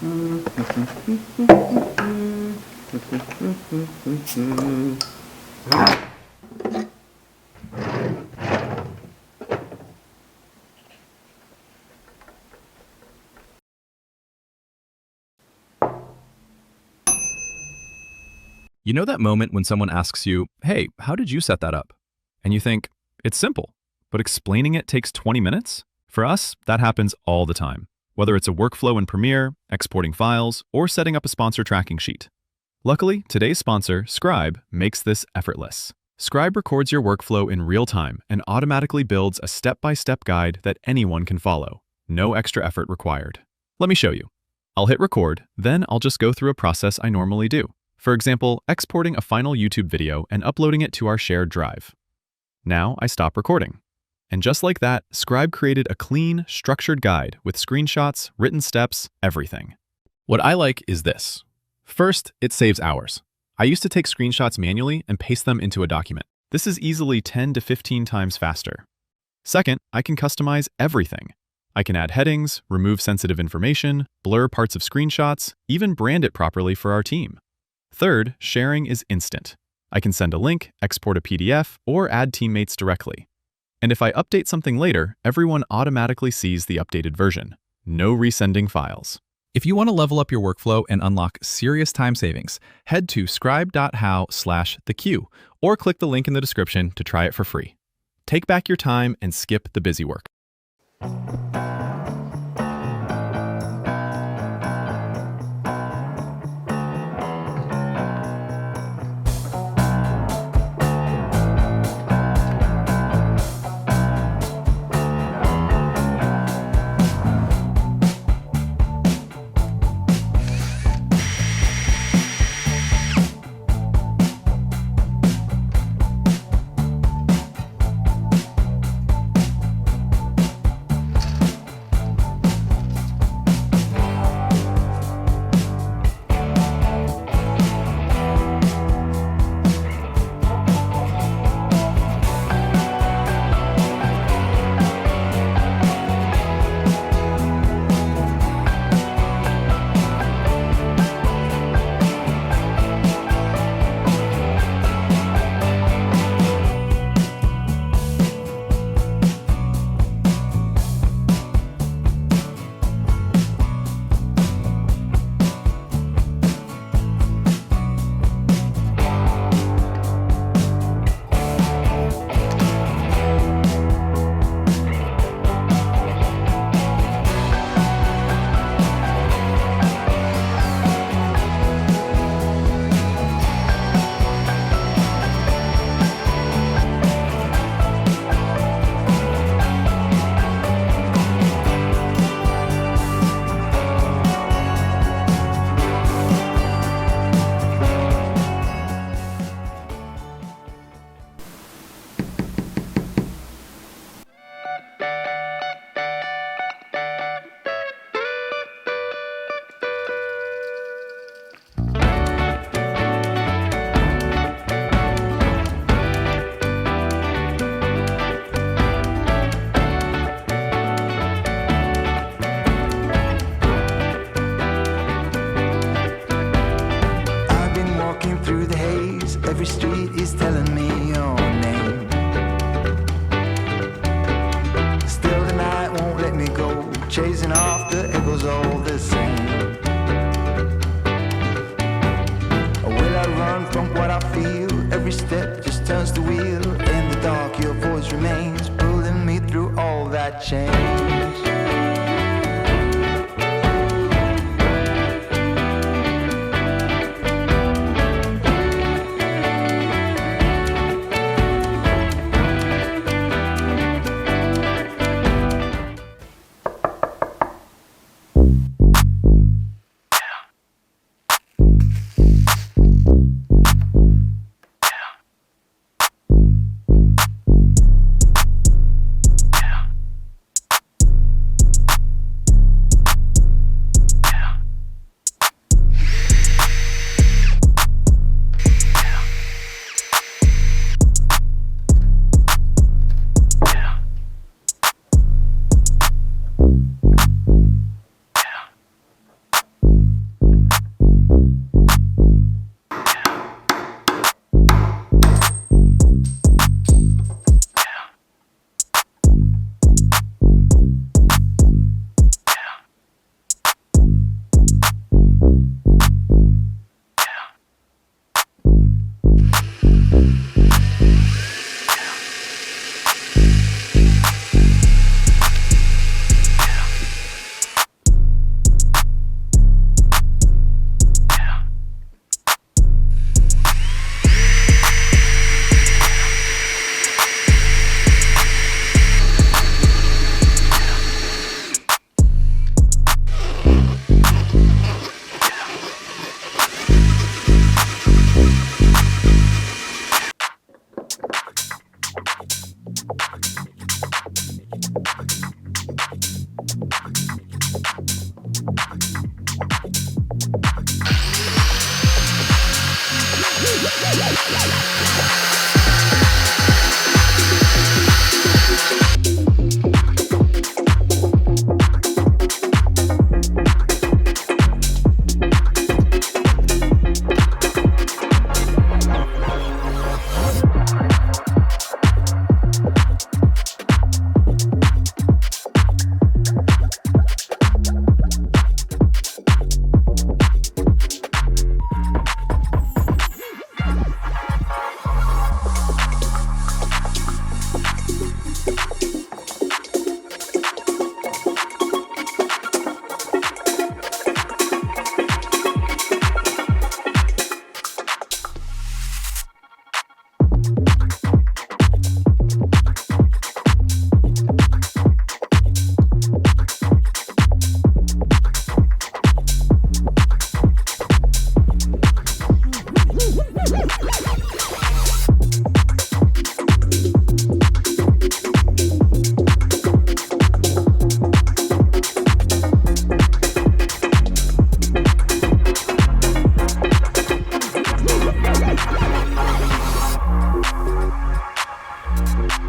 You know that moment when someone asks you, "Hey, how did you set that up?" And you think, it's simple, but explaining it takes 20 minutes? For us, that happens all the time, whether it's a workflow in Premiere, exporting files, or setting up a sponsor tracking sheet. Luckily, today's sponsor, Scribe, makes this effortless. Scribe records your workflow in real time and automatically builds a step-by-step guide that anyone can follow. No extra effort required. Let me show you. I'll hit record, then I'll just go through a process I normally do. For example, exporting a final YouTube video and uploading it to our shared drive. Now I stop recording. And just like that, Scribe created a clean, structured guide with screenshots, written steps, everything. What I like is this. First, it saves hours. I used to take screenshots manually and paste them into a document. This is easily 10 to 15 times faster. Second, I can customize everything. I can add headings, remove sensitive information, blur parts of screenshots, even brand it properly for our team. Third, sharing is instant. I can send a link, export a PDF, or add teammates directly. And if I update something later, everyone automatically sees the updated version. No resending files. If you want to level up your workflow and unlock serious time savings, head to scribe.how/thequeue or click the link in the description to try it for free. Take back your time and skip the busy work. you.